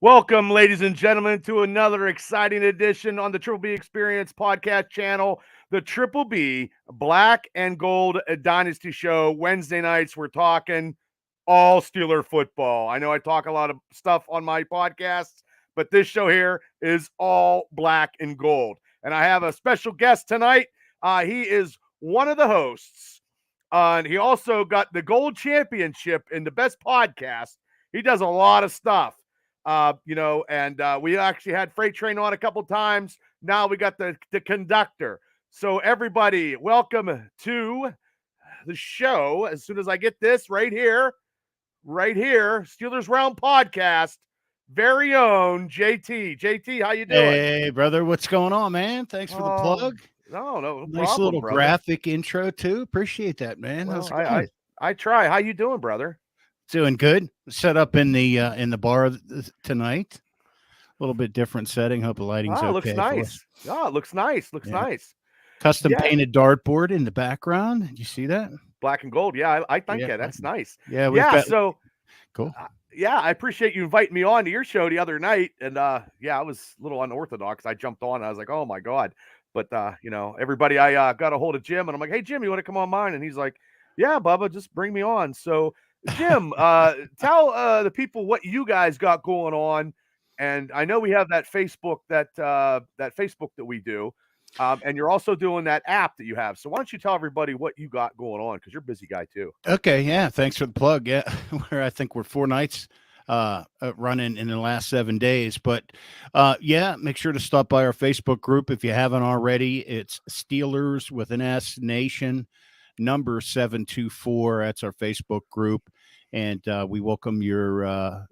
Welcome, ladies and gentlemen, to another exciting edition on the Triple B Experience podcast channel, the Triple B Black and Gold Dynasty Show. Wednesday nights, we're talking all Steeler football. I know I talk a lot of stuff on my podcasts, but this show here is all black and gold. And I have a special guest tonight. He is one of the hosts, and he also got the gold championship in the best podcast. He does a lot of stuff. We actually had Freight Train on a couple times. Now we got the conductor. So everybody, welcome to the show. As soon as I get this right here, Steelers Round Podcast, very own JT. JT, how you doing? Hey, brother, what's going on, man? Thanks for the plug. No Nice problem, little brother. Graphic intro too. Appreciate that, man. Well, I try. How you doing, brother? Doing good. Set up in the bar tonight. A little bit different setting. Hope the lighting's okay. Looks nice. It looks nice. Nice. Custom painted dartboard in the background. Did you see that? Black and gold. Yeah, I think that's nice. Yeah, so cool. I appreciate you inviting me on to your show the other night. And I was a little unorthodox. I jumped on. I was like, oh my God. But everybody, I got a hold of Jim and I'm like, hey Jim, you want to come on mine? And he's like, yeah, Bubba, just bring me on. So Jim, tell the people what you guys got going on. And I know we have that Facebook that Facebook that we do. And you're also doing that app that you have. So why don't you tell everybody what you got going on? Because you're a busy guy too. Okay, yeah. Thanks for the plug. Yeah, I think we're 4 nights running in the last 7 days. But make sure to stop by our Facebook group if you haven't already. It's Steelers with an S Nation number 724. That's our Facebook group. And we welcome your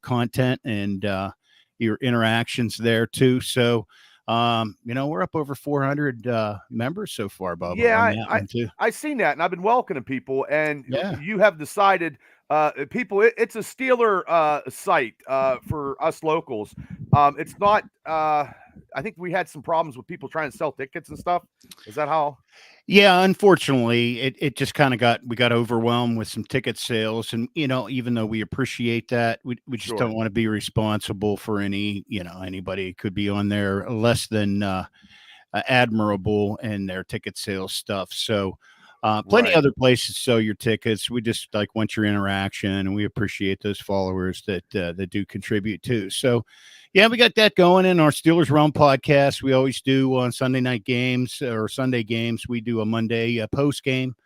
content and your interactions there too. So we're up over 400 members so far, Bob. Yeah, I seen that, and I've been welcoming people. And you have decided, people, it's a Steeler site for us locals. It's not. I think we had some problems with people trying to sell tickets and stuff. Is that how? Yeah, unfortunately, it just kind of we got overwhelmed with some ticket sales, and even though we appreciate that, we just don't want to be responsible for anybody could be on there less than admirable in their ticket sales stuff. So plenty other places sell your tickets. We just want your interaction, and we appreciate those followers that do contribute too. So yeah, we got that going in our Steelers Round podcast. We always do on Sunday night games or Sunday games. We do a Monday post game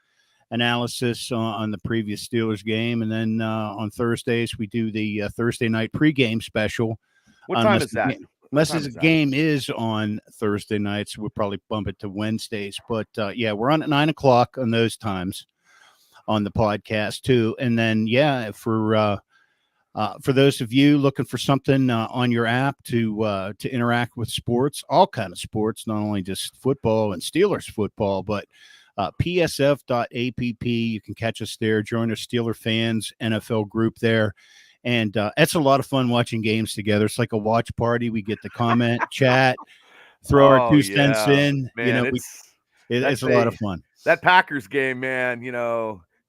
analysis on the previous Steelers game, and then on Thursdays we do the Thursday night pregame special. What time is that? Unless the game is on Thursday nights, we'll probably bump it to Wednesdays. But we're on at 9:00 on those times on the podcast too. And then for those of you looking for something on your app to interact with sports, all kind of sports, not only just football and Steelers football, but psf.app. You can catch us there. Join our Steeler fans NFL group there. And it's a lot of fun watching games together. It's like a watch party. We get to comment, chat, throw our 2 cents in. Man, it's a lot of fun. That Packers game, man,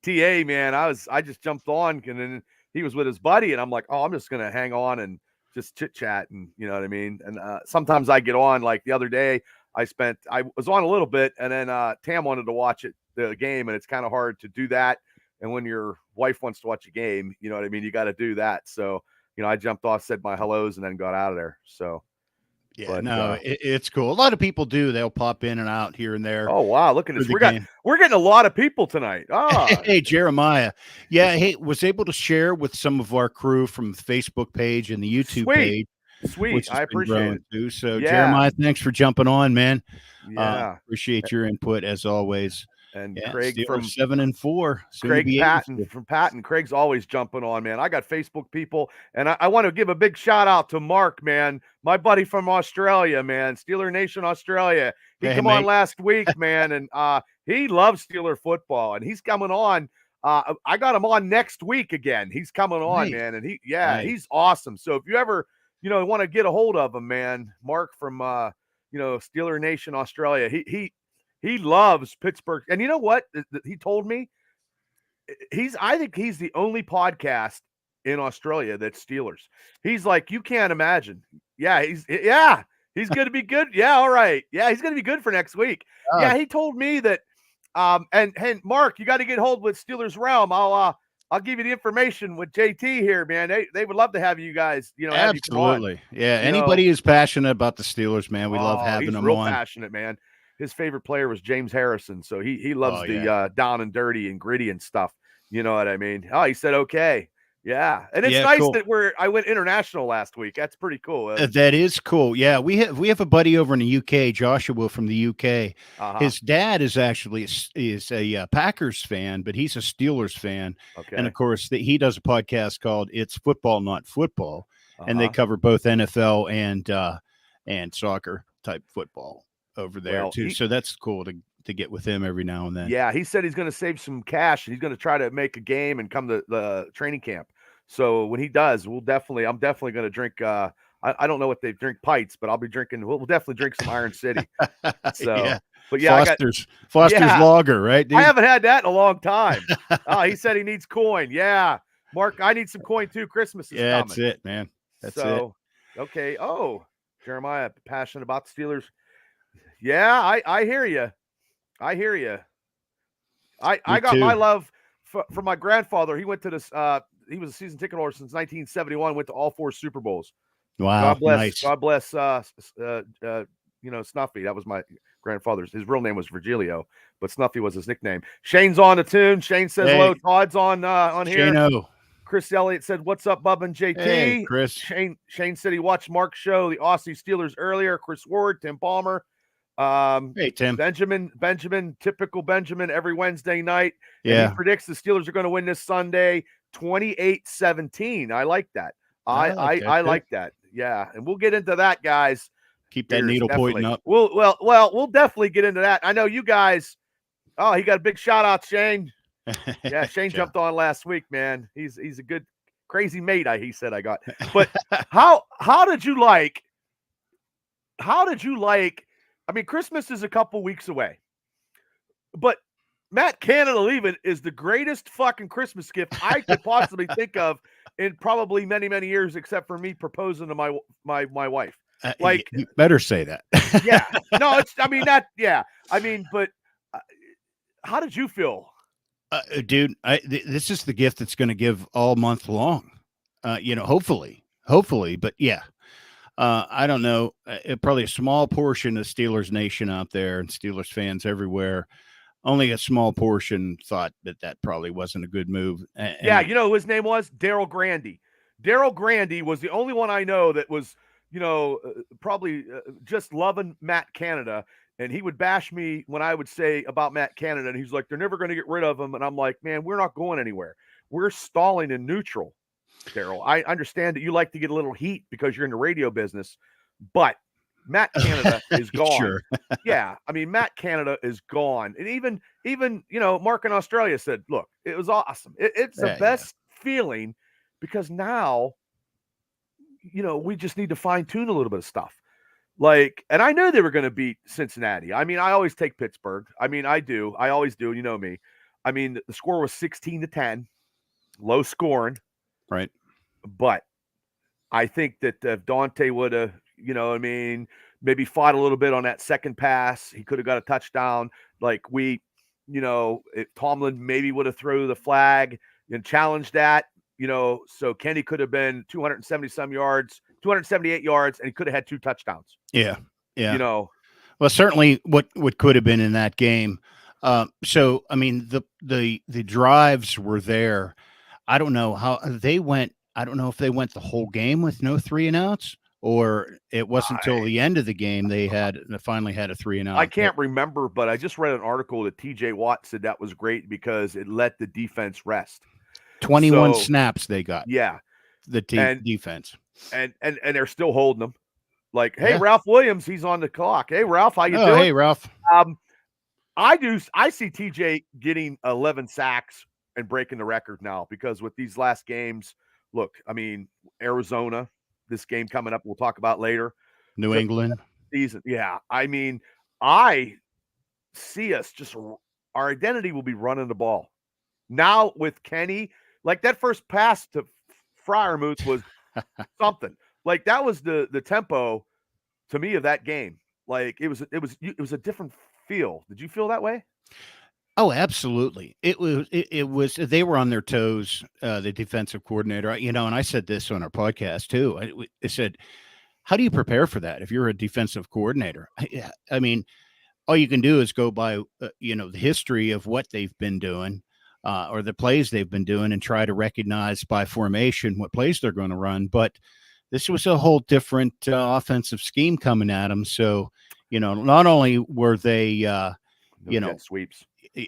TA, man, I just jumped on, and then he was with his buddy, and I'm like, oh, I'm just going to hang on and just chit chat. And you know what I mean? And sometimes I get on, like the other day, I was on a little bit, and then Tam wanted to watch the game, and it's kind of hard to do that. And when your wife wants to watch a game, you know what I mean? You got to do that. So, I jumped off, said my hellos, and then got out of there. So, it's cool. A lot of people do. They'll pop in and out here and there. Oh, wow. Look at this. We're getting a lot of people tonight. Oh. Hey, Jeremiah. Yeah. Hey, was able to share with some of our crew from the Facebook page and the YouTube page. Sweet. I appreciate it too. So Jeremiah, thanks for jumping on, man. Yeah. Appreciate your input as always. And Craig from 7-4. Craig Patton from Patton. Craig's always jumping on, man. I got Facebook people, and I want to give a big shout out to Mark, man, my buddy from Australia, man, Steeler Nation Australia. He came on last week, man, and he loves Steeler football, and he's coming on. I got him on next week again. He's coming on, man, and he's awesome. So if you ever want to get a hold of him, man, Mark from Steeler Nation Australia, he loves Pittsburgh. And you know what? He told me I think he's the only podcast in Australia that's Steelers. He's like, you can't imagine. Yeah, he's going to be good. Yeah, all right. Yeah, he's going to be good for next week. Yeah, he told me that. And Mark, you got to get hold with Steelers Realm. I'll give you the information with JT here, man. They would love to have you guys, have you come on. Absolutely. Yeah. Anybody who's passionate about the Steelers, man, we love having he's them real on. passionate, man. His favorite player was James Harrison, so he loves the down and dirty and gritty and stuff. You know what I mean? Oh, he said okay. Yeah, and it's nice cool. that I went international last week. That's pretty cool. That is cool. Yeah, we have a buddy over in the UK, Joshua from the UK. His dad is actually is a Packers fan, but he's a Steelers fan. Okay. And of course, he does a podcast called "It's Football, Not Football," and they cover both NFL and soccer type football over there too. So that's cool to get with him every now and then. Yeah, he said he's going to save some cash and he's going to try to make a game and come to the training camp. So when he does, I'm definitely going to drink. I don't know what they drink, pints, but I'll be drinking. We'll definitely drink some Iron City. So, yeah. But yeah, Foster's Lager, right? Dude? I haven't had that in a long time. He said he needs coin. Yeah, Mark, I need some coin too. Christmas is coming. That's it, man. That's it. Okay. Oh, Jeremiah, passionate about the Steelers. Yeah, I hear you. I hear you. I got my love for my grandfather. He went to this. He was a season ticket holder since 1971. Went to all 4 Super Bowls. Wow, God bless. Snuffy. That was my grandfather's. His real name was Virgilio, but Snuffy was his nickname. Shane's on the tune. Shane says hello. Todd's on here. Shane-o. Chris Elliott said, "What's up, Bub and JT?" Hey, Chris. Shane said he watched Mark's show, the Aussie Steelers, earlier. Chris Ward, Tim Palmer. Hey, Tim. Benjamin, typical Benjamin every Wednesday night. Yeah. And he predicts the Steelers are going to win this Sunday 28-17. I like that. I like that. Yeah. And we'll get into that, guys. Keep that needle pointing up. We'll definitely get into that. I know you guys. Oh, he got a big shout out, Shane. Yeah, Shane jumped on last week, man. He's a good crazy mate, he said I got. But how did you like I mean, Christmas is a couple weeks away, but Matt Canada leaving is the greatest fucking Christmas gift I could possibly think of in probably many, many years, except for me proposing to my wife. Like, you better say that. Yeah, no, but how did you feel? Dude, this is the gift that's going to give all month long, hopefully, but yeah. I don't know. Probably a small portion of Steelers Nation out there and Steelers fans everywhere. Only a small portion thought that probably wasn't a good move. Yeah, you know who his name was? Daryl Grandy. Daryl Grandy was the only one I know that was, probably just loving Matt Canada. And he would bash me when I would say about Matt Canada. And he's like, they're never going to get rid of him. And I'm like, man, we're not going anywhere. We're stalling in neutral. Daryl, I understand that you like to get a little heat because you're in the radio business, but Matt Canada is gone. Sure. Yeah, I mean, Matt Canada is gone. And even Mark in Australia said, look, it was awesome. It's the best feeling because now, we just need to fine tune a little bit of stuff. Like, and I knew they were going to beat Cincinnati. I mean, I always take Pittsburgh. I mean, I do. I always do. You know me. I mean, the score was 16-10, low scoring. Right. But I think that if Dante would have, maybe fought a little bit on that second pass, he could have got a touchdown. Like if Tomlin maybe would have threw the flag and challenged that, so Kenny could have been 278 yards, and he could have had 2 touchdowns. Yeah. Yeah. Well, certainly what could have been in that game. So, I mean, the drives were there. I don't know how they went. I don't know if they went the whole game with no 3 and outs, or it wasn't until the end of the game they finally had a 3 and out. I can't remember, but I just read an article that TJ Watt said that was great because it let the defense rest. 21 snaps they got. Yeah, the defense, and they're still holding them. Like, hey, Ralph Williams, he's on the clock. Hey, Ralph, how you doing? Hey, Ralph. I see TJ getting 11 sacks and breaking the record now because with these last games, look, I mean, Arizona, this game coming up, we'll talk about later. New England season. Yeah. I mean, I see us our identity will be running the ball now with Kenny, like that first pass to Freiermuth was something. Like that was the tempo to me of that game. Like it was a different feel. Did you feel that way? Oh, absolutely. It was they were on their toes, the defensive coordinator, and I said this on our podcast too. I said, how do you prepare for that if you're a defensive coordinator? I mean, all you can do is go by, the history of what they've been doing, or the plays they've been doing, and try to recognize by formation what plays they're going to run. But this was a whole different offensive scheme coming at them. So, not only were they, Jet sweeps.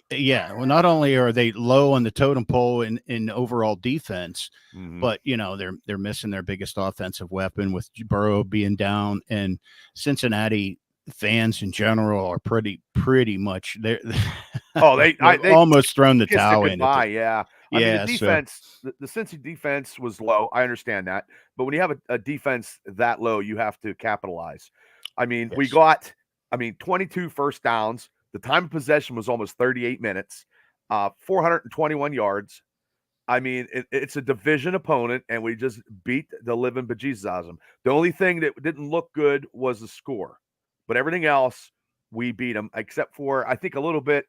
Yeah, well, not only are they low on the totem pole in overall defense, but they're missing their biggest offensive weapon with Burrow being down, and Cincinnati fans in general are pretty much they're they almost thrown the kissed towel it in. goodbye. Yeah, I mean the so defense, the Cincy defense was low. I understand that, but when you have a defense that low, you have to capitalize. I mean, we yes. got 22 first downs. The time of possession was almost 38 minutes, 421 yards. I mean, it's a division opponent, and we just beat the living bejesus out of them. The only thing that didn't look good was the score, but everything else, we beat them, except for, I think, a little bit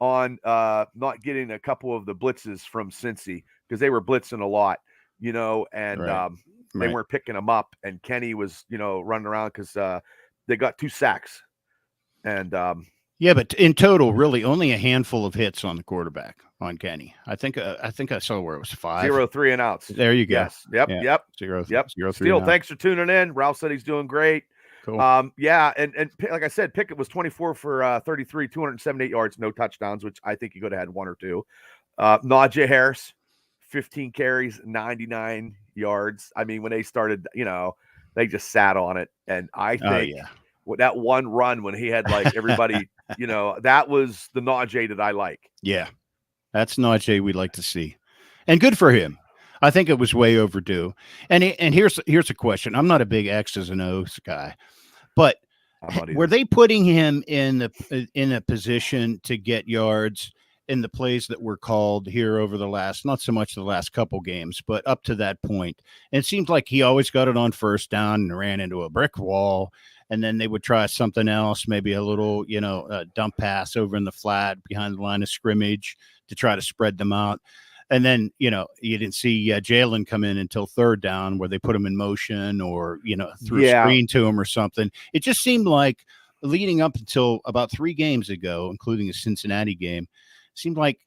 on not getting a couple of the blitzes from Cincy, because they were blitzing a lot, and Right. they weren't picking them up, and Kenny was, running around because they got 2 sacks. And yeah, but in total, really only a handful of hits on the quarterback on Kenny. I think I saw where it was 5. 0 3 and outs. There you go. Yes. Yep. Yeah. Yep. 0 Yep. 0 3. Steele, thanks for tuning in. Ralph said he's doing great. Cool. Yeah, and like I said, Pickett was 24 for 33, 278 yards, no touchdowns, which I think he could have had 1 or 2. Najee Harris, 15 carries, 99 yards. I mean, when they started, they just sat on it, and I think that one run when he had like everybody, that was the Najee that I like. Yeah, that's Najee we'd like to see, and good for him. I think it was way overdue. And here's a question. I'm not a big X's and O's guy, but were they putting him in a position to get yards in the plays that were called here over the last, not so much the last couple games, but up to that point? And it seems like he always got it on first down and ran into a brick wall. And then they would try something else, maybe a little, dump pass over in the flat behind the line of scrimmage to try to spread them out. And then, you didn't see Jalen come in until third down where they put him in motion or, threw a screen to him or something. It just seemed like leading up until about 3 games ago, including a Cincinnati game, seemed like,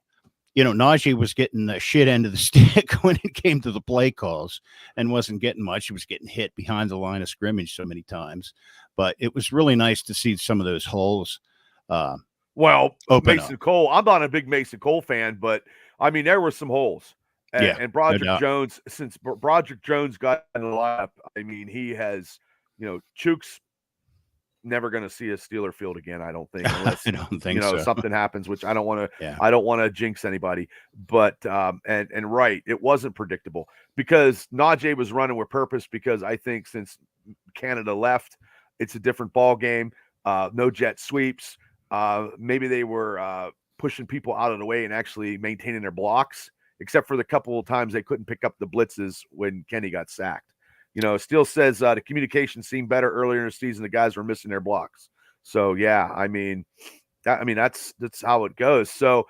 Najee was getting the shit end of the stick when it came to the play calls and wasn't getting much. He was getting hit behind the line of scrimmage so many times. But it was really nice to see some of those holes. Mason Cole, I'm not a big Mason Cole fan, but I mean, there were some holes. And Broderick Jones, since Broderick Jones got in the lineup, I mean, he has, Chooks never going to see a Steeler field again, I don't think, unless I don't think so. Something happens, which I don't want to. I don't want to jinx anybody. But and right, it wasn't predictable because Najee was running with purpose, because I think since Canada left, it's a different ball game. No jet sweeps. Maybe they were pushing people out of the way and actually maintaining their blocks, except for the couple of times they couldn't pick up the blitzes when Kenny got sacked. Steele says the communication seemed better earlier in the season. The guys were missing their blocks. So yeah, that's how it goes. So,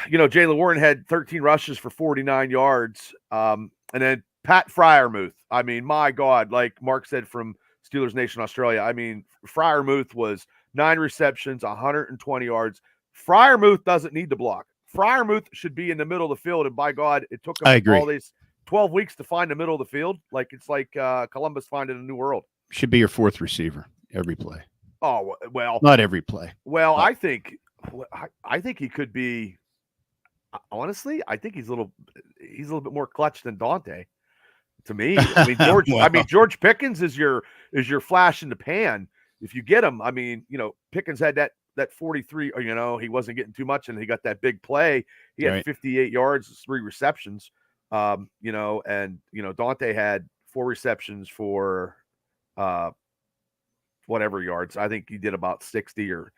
Jaylen Warren had 13 rushes for 49 yards. And then Pat Freiermuth. I mean, my God, like Mark said from Steelers Nation Australia, I mean, Freiermuth was 9 receptions, 120 yards. Freiermuth doesn't need to block. Freiermuth should be in the middle of the field, and by God, it took him all these 12 weeks to find the middle of the field. Like it's like Columbus finding a new world. Should be your 4th receiver every play. Oh well, not every play. Well, but I think he could be. Honestly, I think he's a little bit more clutch than Dante. To me, I mean George. I mean George Pickens is your flash in the pan. If you get him, I mean, Pickens had that 43. He wasn't getting too much, and he got that big play. He had 58 yards, 3 receptions. And Dante had 4 receptions for whatever yards. I think he did about 60 or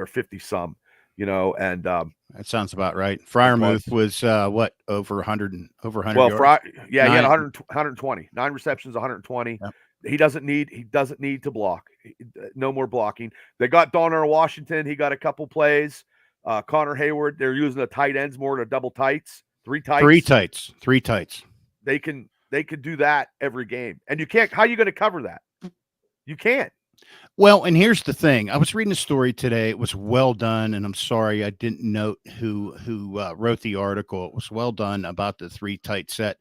50 some. and That sounds about right. and plus, Fryermuth was what, over 100 over 100 well, yards. he had 120, 9 receptions, 120. Yep. He doesn't need to block. No more blocking. They got Donner Washington. He got a couple plays. Connor Hayward. They're using the tight ends more to double tights, three tights. Three tights. They can do that every game, and you can't. How are you going to cover that? You can't. Well, and here's the thing. I was reading a story today. It was well done, and I'm sorry I didn't note who wrote the article. It was well done about the three tight set.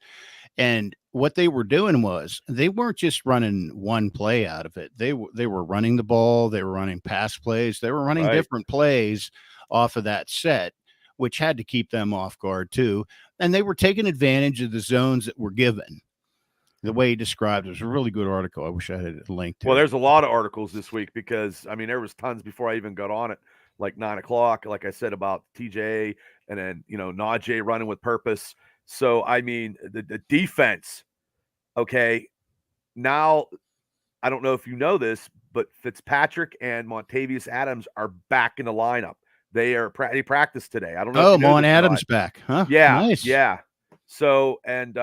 And what they were doing was they weren't just running one play out of it. They were running the ball. They were running pass plays. They were running different plays off of that set, which had to keep them off guard too. And they were taking advantage of the zones that were given. The way he described it was a really good article. I wish I had a link to Well, it. there's a lot of articles this week because, I mean, there was tons before I even got on it, like 9 o'clock, like I said, about TJ and then, Najee running with purpose. So, I mean, the defense, okay, now, I don't know if you know this, but Fitzpatrick and Montavious Adams are back in the lineup. They practiced today. I don't know. Oh, Mon Adams back, huh? Yeah, Nice. yeah. So, and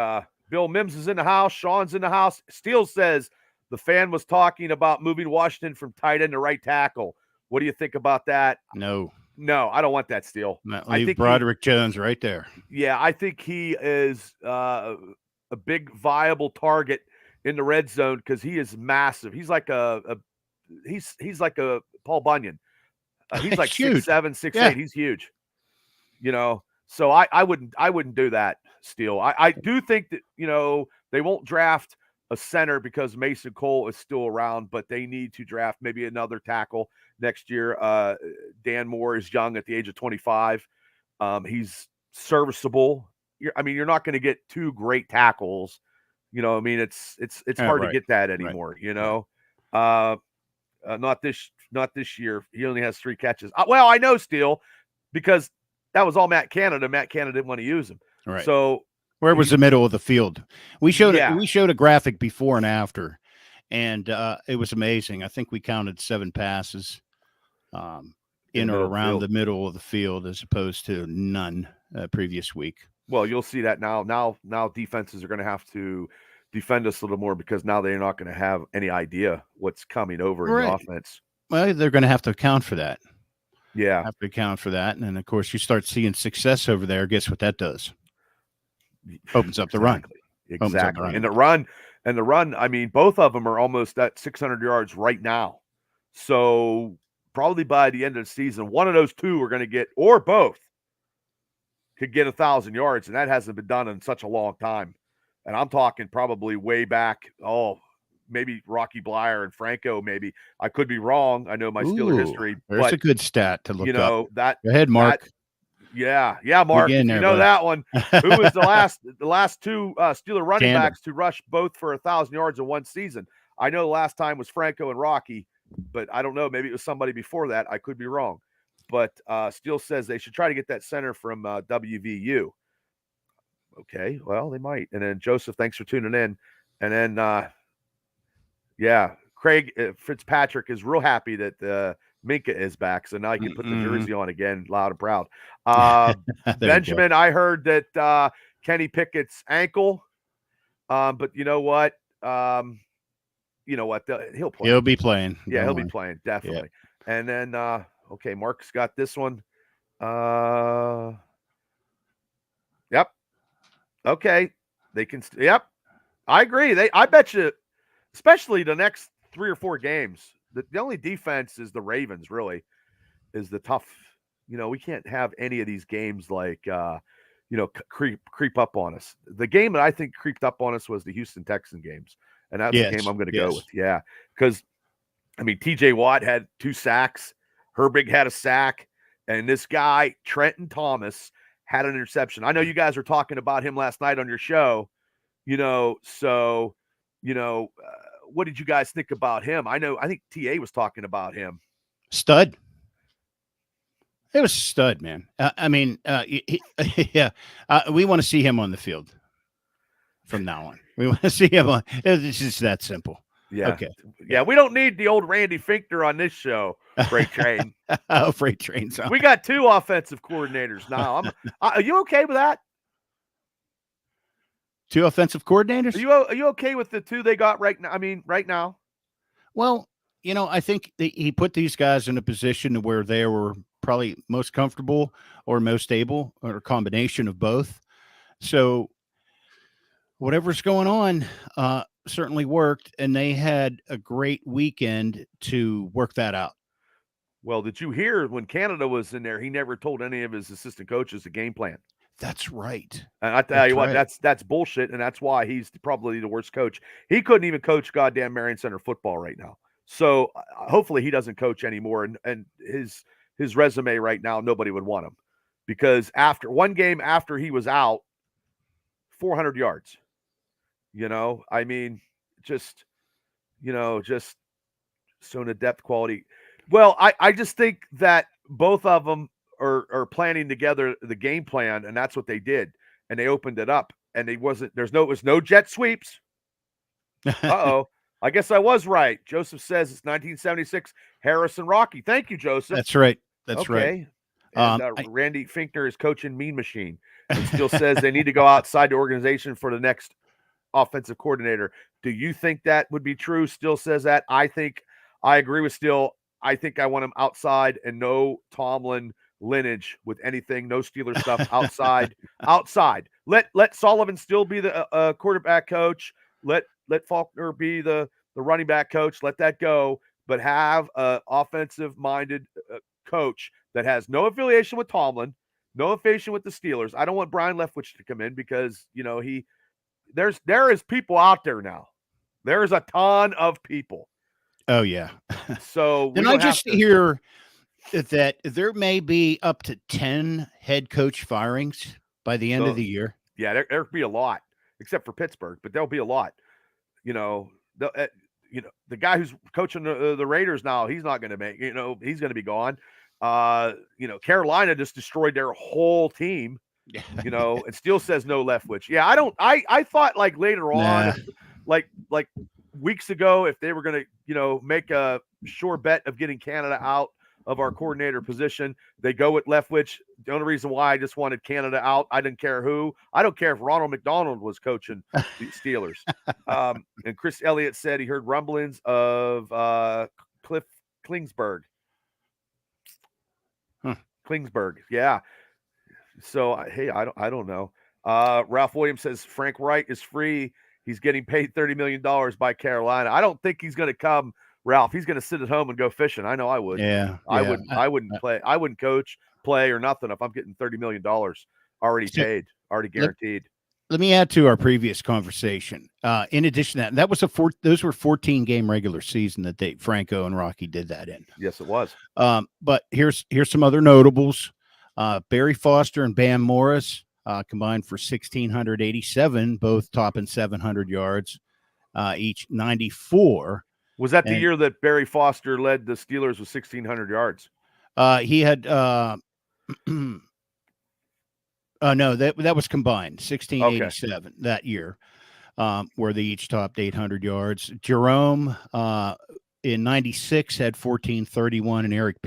Bill Mims is in the house. Sean's in the house. Steele says the fan was talking about moving Washington from tight end to right tackle. What do you think about that? No, I don't want that, Steele. I think Broderick Jones right there. Yeah, I think he is a big viable target in the red zone because he is massive. He's like he's like a Paul Bunyan. He's like 6'7", 6'8". He's huge. So I wouldn't do that, Steele. I do think that, they won't draft a center because Mason Cole is still around, but they need to draft maybe another tackle next year. Dan Moore is young at the age of 25. He's serviceable. You're not going to get two great tackles. It's hard to get that anymore. Not this year. He only has 3 catches. Well, I know, Steele, because that was all Matt Canada. Matt Canada didn't want to use him. Right. So where was the middle of the field? We showed a graphic before and after, and it was amazing. I think we counted 7 passes in or around the middle of the field as opposed to none previous week. Well, you'll see that now. Now defenses are going to have to defend us a little more because now they're not going to have any idea what's coming over in the offense. Well, they're going to have to account for that. Yeah. Have to account for that. And then, of course, you start seeing success over there. Guess what that does? Opens up the run. Exactly. And the run, I mean, both of them are almost at 600 yards right now. So probably by the end of the season, one of those two are going to get, or both, could get 1,000 yards. And that hasn't been done in such a long time. And I'm talking probably way back, maybe Rocky Blyer and Franco, maybe. I could be wrong. I know my Steeler history. There's a good stat to look up. Go ahead, Mark. Mark. That one. Who was the last 2 Steeler running backs to rush both for 1,000 yards in one season? I know the last time was Franco and Rocky, but I don't know. Maybe it was somebody before that. I could be wrong. But Steele says they should try to get that center from WVU. Okay, well, they might. And then Joseph, thanks for tuning in. And then, Craig Fitzpatrick is real happy that Minka is back, so now he can put the jersey on again, loud and proud. Benjamin, I heard that Kenny Pickett's ankle, but you know what? He'll play. He'll be playing. Yeah, he'll be playing, definitely. Yeah. And then, okay, Mark's got this one. Yep. Okay, they can. Yep, I agree. I bet you, especially the next 3 or 4 games, the only defense is the Ravens. Really, is the tough. We can't have any of these games like creep up on us. The game that I think creeped up on us was the Houston Texans games, and that's the game I'm going to go with. Yeah, because T.J. Watt had 2 sacks, Herbig had a sack, and this guy Trenton Thomas had an interception. I know you guys were talking about him last night on your show, so, what did you guys think about him? I think TA was talking about him. Stud. It was stud, man. We want to see him on the field from now on. We want to see him on. It's just that simple. Yeah. Okay. Yeah. We don't need the old Randy Finkner on this show. Freight train. Oh, freight trains. We got 2 offensive coordinators now. Are you okay with that? 2 offensive coordinators? Are you okay with the 2 they got right now? I mean, right now? Well, I think he put these guys in a position where they were probably most comfortable or most able, or a combination of both. So whatever's going on certainly worked, and they had a great weekend to work that out. Well, did you hear when Canada was in there, he never told any of his assistant coaches the game plan. That's right. And I tell you what, that's bullshit, and that's why he's probably the worst coach. He couldn't even coach goddamn Marion Center football right now. So hopefully he doesn't coach anymore. And his resume right now, nobody would want him, because after one game after he was out, 400 yards. I mean, just showing a depth quality. Well, I just think that both of them are planning together the game plan, and that's what they did. And they opened it up, and it was no jet sweeps. Uh-oh. I guess I was right. Joseph says it's 1976, Harrison Rocky. Thank you, Joseph. That's right. That's okay. Right. And Randy Finkner is coaching Mean Machine. And still says they need to go outside the organization for the next offensive coordinator. Do you think that would be true? Still says that. I agree with Still. I think I want him outside, and no Tomlin lineage with anything, no Steeler stuff outside. Let Sullivan still be the quarterback coach. Let Faulkner be the running back coach. Let that go, but have an offensive-minded coach that has no affiliation with Tomlin, no affiliation with the Steelers. I don't want Brian Leftwich to come in because there is people out there now. There is a ton of people. Oh yeah. So then I just hear that there may be up to 10 head coach firings by the end of the year. Yeah, there'll be a lot, except for Pittsburgh, but there'll be a lot. The guy who's coaching the Raiders now, he's not going to make. He's going to be gone. Carolina just destroyed their whole team. And still says no Leftwich. Yeah, I thought like later on, like weeks ago, if they were going to, make a sure bet of getting Canada out of our coordinator position, they go with Leftwich. The only reason why I just wanted Canada out, I didn't care who. I don't care if Ronald McDonald was coaching the Steelers. And Chris Elliott said he heard rumblings of Cliff Klingsberg. Klingsberg, yeah. So, hey, I don't know. Ralph Williams says Frank Wright is free. He's getting paid $30 million by Carolina. I don't think he's going to come, Ralph. He's going to sit at home and go fishing. I know I would. Yeah. I wouldn't play. I wouldn't coach, play, or nothing if I'm getting $30 million already paid, already guaranteed. Let me add to our previous conversation. In addition to that was those were 14-game regular season that Franco and Rocky did that in. Yes, it was. But here's some other notables. Barry Foster and Bam Morris combined for 1,687, both topping 700 yards, each 94. Was that the year that Barry Foster led the Steelers with 1,600 yards? He had no, that was combined 1,687 that year, where they each topped 800 yards. Jerome in 96 had 1,431, and Eric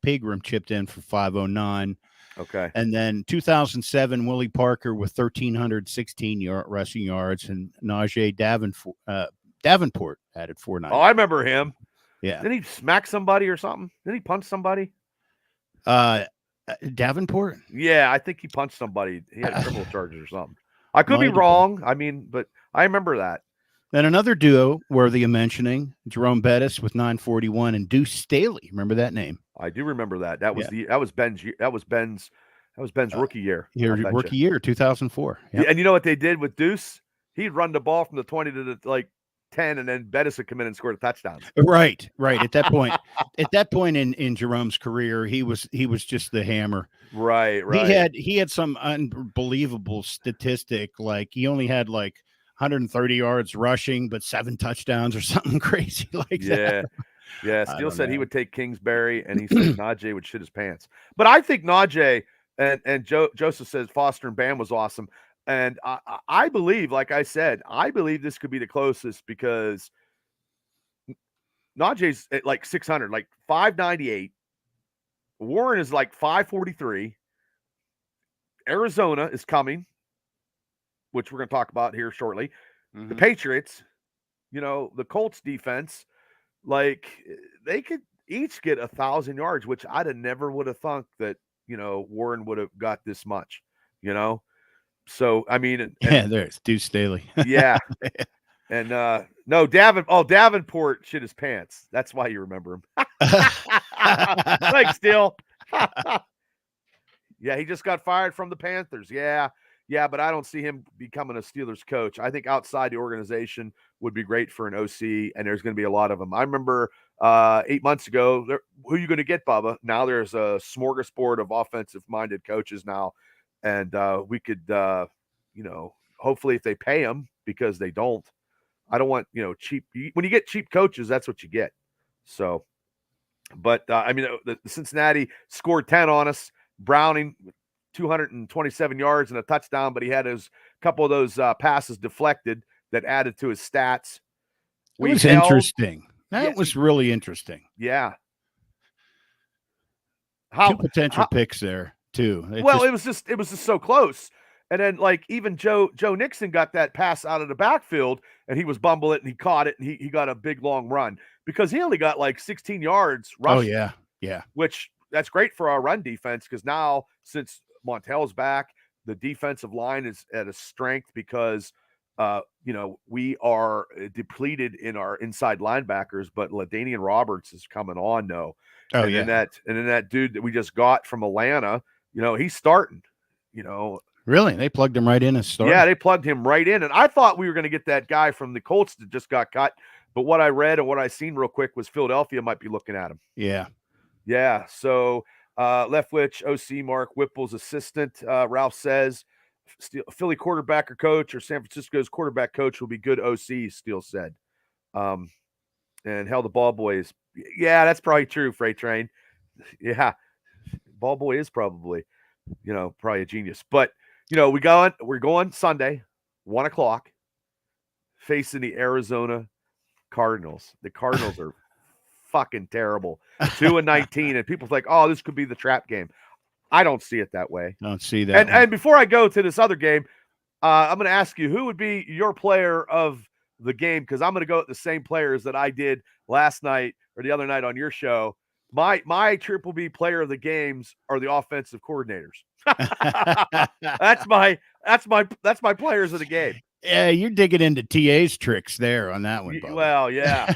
Pegram chipped in for 509. Okay. And then 2007, Willie Parker with 1,316 rushing yards, and Najee Davenport added 490. Oh, I remember him. Yeah. Didn't he smack somebody or something? Did he punch somebody? Davenport? Yeah, I think he punched somebody. He had criminal charges or something. I could be wrong. I mean, but I remember that. Then another duo worthy of mentioning, Jerome Bettis with 941 and Deuce Staley. Remember that name? I do remember that. That was Ben's rookie year. Rookie year, 2004. Yep. And you know what they did with Deuce? He'd run the ball from the 20 to the 10, and then Bettis would come in and score a touchdown. Right. At that point in Jerome's career, he was just the hammer. Right. He had some unbelievable statistic, like he only had 130 yards rushing, but 7 touchdowns or something crazy like that. Yeah. Steele said he would take Kingsbury, and he said Najee would shit his pants. But I think Najee and Joseph says Foster and Bam was awesome. And I believe, like I said, I believe this could be the closest, because Najee's at like 600, like 598. Warren is like 543. Arizona is coming, which we're going to talk about here shortly. Mm-hmm. The Patriots, the Colts defense, like they could each get 1,000 yards, which I'd have never would have thought that, Warren would have got this much, So, I mean, there's Deuce Staley. Yeah. And no, Davenport shit his pants. That's why you remember him. Thanks, Steele. Yeah, he just got fired from the Panthers. Yeah, but I don't see him becoming a Steelers coach. I think outside the organization would be great for an OC, and there's going to be a lot of them. I remember 8 months ago, who are you going to get, Bubba? Now there's a smorgasbord of offensive-minded coaches now, and we could, hopefully if they pay them, because they don't. I don't want, cheap. When you get cheap coaches, that's what you get. So, but I mean, the Cincinnati scored 10 on us. Browning, 227 yards and a touchdown, but he had a couple of those passes deflected that added to his stats. It was interesting. That was really interesting. Yeah. Two potential picks there too. It was just so close. And then, like, even Joe Nixon got that pass out of the backfield, and he was bumbling it, and he caught it, and he got a big, long run because he only got, like, 16 yards rushing. Oh, yeah. Which, that's great for our run defense because now, since Montel's back, the defensive line is at a strength because, we are depleted in our inside linebackers, but LaDainian Roberts is coming on, though. Oh, and then that dude that we just got from Atlanta, he's starting, Really? They plugged him right in as starter? Yeah, they plugged him right in. And I thought we were going to get that guy from the Colts that just got cut. But what I read and what I seen real quick was Philadelphia might be looking at him. Yeah. Yeah. So Leftwich, OC Mark Whipple's assistant, Ralph says, Philly quarterback or coach or San Francisco's quarterback coach will be good OC, Steele said. And hell, the ball boy is, yeah, that's probably true, Freight Train. Yeah. Ball boy is probably, probably a genius. But, we're going Sunday, 1:00, facing the Arizona Cardinals. The Cardinals are fucking terrible. 2-19, and people's like, oh, this could be the trap game. I don't see it that way. I don't see that. And before I go to this other game, I'm going to ask you, who would be your player of the game? Because I'm going to go with the same players that I did last night or the other night on your show. My Triple B player of the games are the offensive coordinators. That's my players of the game. Yeah, you're digging into TA's tricks there on that one, Bubba. Well, yeah.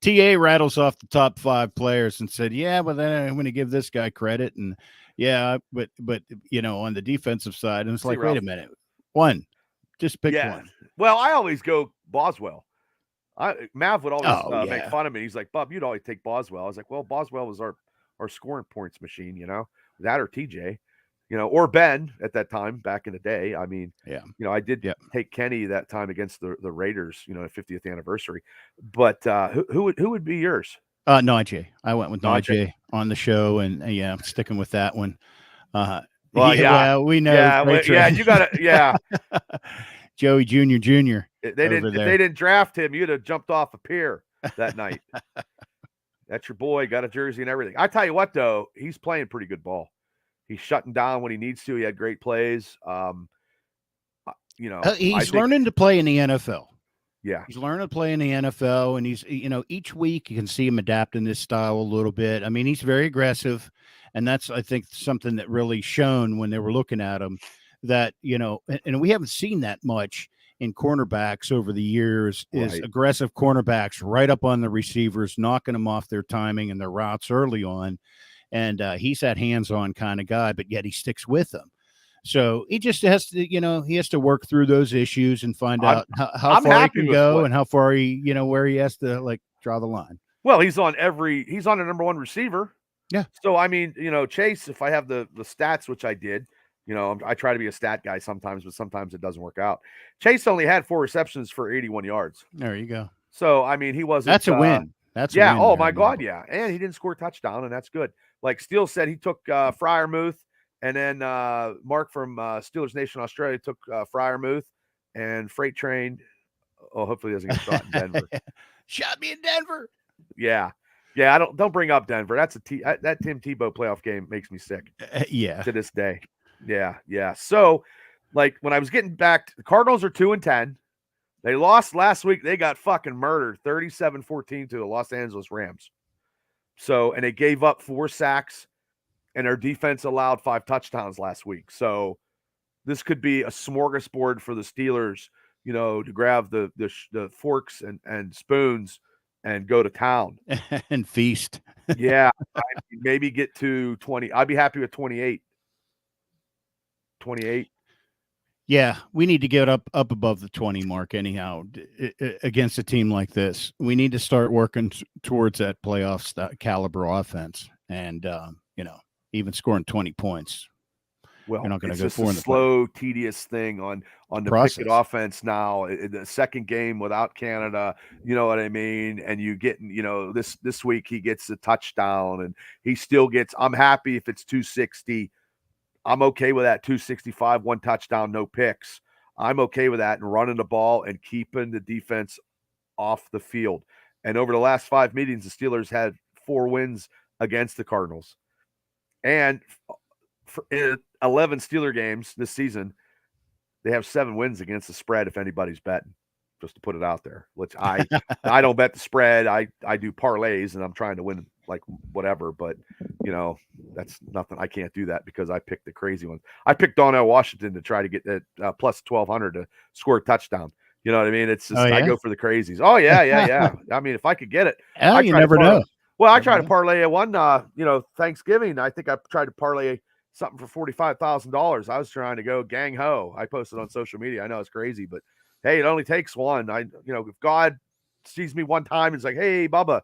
TA rattles off the top 5 players and said, yeah, but then I'm going to give this guy credit. And yeah, but on the defensive side, and it's like, wait a minute. Just pick one. Well, I always go Boswell. Mav would always make fun of me. He's like, Bub, you'd always take Boswell. I was like, well, Boswell was our scoring points machine, that or TJ, or Ben at that time back in the day. I mean, I did take Kenny that time against the Raiders, 50th anniversary. But who would be yours? Najee. I went with Najee on the show, and I'm sticking with that one. Well, we know. Yeah, you got it. Yeah. Joey Jr. If they didn't draft him, you'd have jumped off a pier that night. That's your boy, got a jersey and everything. I tell you what, though, he's playing pretty good ball. He's shutting down when he needs to. He had great plays. He's learning to play in the NFL. Yeah. He's learning to play in the NFL, and he's, each week you can see him adapting this style a little bit. I mean, he's very aggressive, and that's, I think, something that really shone when they were looking at him. That, and we haven't seen that much in cornerbacks over the years, is aggressive cornerbacks right up on the receivers, knocking them off their timing and their routes early on. And he's that hands-on kind of guy, but yet he sticks with them. So he just has to, he has to work through those issues and find out how far he can go and how far he, where he has to draw the line. Well, he's on a number 1 receiver. Yeah. So, I mean, Chase, if I have the stats, which I did, I try to be a stat guy sometimes, but sometimes it doesn't work out. Chase only had 4 receptions for 81 yards. There you go. So, I mean, he wasn't. That's a win. That's yeah. A win oh my God. Yeah. And he didn't score a touchdown, and that's good. Like Steele said, he took Freiermuth, and then Mark from Steelers Nation Australia took Freiermuth, and Freight Train. Oh, hopefully he doesn't get shot in Denver. Shot me in Denver. Yeah. Yeah, don't bring up Denver. That's that Tim Tebow playoff game makes me sick. Yeah. To this day. Yeah, yeah. So, like when I was getting back, the Cardinals are 2-10. They lost last week. They got fucking murdered 37-14 to the Los Angeles Rams. So, and they gave up 4 sacks, and their defense allowed 5 touchdowns last week. So, this could be a smorgasbord for the Steelers, to grab the forks and spoons and go to town and feast. Yeah, maybe get to 20. I'd be happy with 28. 28. Yeah, we need to get up above the 20 mark anyhow against a team like this. We need to start working towards that playoff caliber offense and, even scoring 20 points. Well, you're not going to go just for a in the slow, tedious thing on the Pickett offense now. The second game without Canada, you know what I mean? And you get, this week he gets a touchdown and he still gets. I'm happy if it's 260. I'm okay with that. 265, 1 touchdown, no picks. I'm okay with that and running the ball and keeping the defense off the field. And over the last 5 meetings, the Steelers had 4 wins against the Cardinals. And in 11 Steeler games this season, they have 7 wins against the spread if anybody's betting, just to put it out there, which I don't bet the spread. I do parlays, and I'm trying to win like whatever, but that's nothing. I can't do that because I picked the crazy ones. I picked Donnell Washington to try to get that plus 1,200 to score a touchdown. You know what I mean? It's just I go for the crazies. Oh yeah. I mean, if I could get it, you never know. Well, I tried to parlay a one, Thanksgiving. I think I tried to parlay something for $45,000. I was trying to go gang ho. I posted on social media. I know it's crazy, but hey, it only takes one. If God sees me one time, it's like, hey, Bubba,